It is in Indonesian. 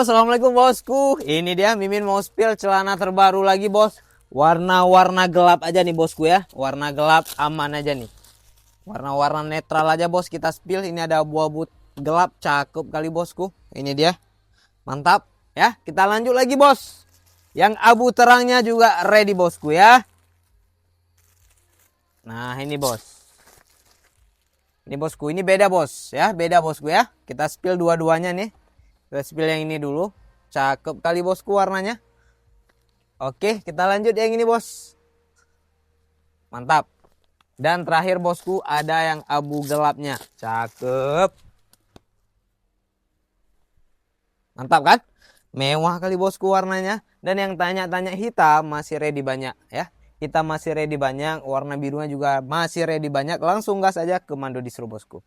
assalamualaikum bosku. Ini dia Mimin mau spill celana terbaru lagi bos. Warna-warna gelap aja nih bosku ya. Warna gelap aman aja nih. Warna-warna netral aja bos kita spill. Ini ada abu-abu gelap cakep kali bosku. Ini dia. Mantap ya. Kita lanjut lagi bos. Yang abu terangnya juga ready bosku ya. Nah ini bos. Ini bosku, ini beda bos ya, beda bosku ya. Kita spill dua-duanya nih. Kita spill yang ini dulu. Cakep kali bosku warnanya. Oke, kita lanjut yang ini bos. Mantap. Dan terakhir bosku ada yang abu gelapnya. Cakep. Mantap kan? Mewah kali bosku warnanya. Dan yang tanya-tanya hitam masih ready banyak ya. Hitam masih ready banyak, warna birunya juga masih ready banyak. Langsung gas aja ke Mando Distro bosku.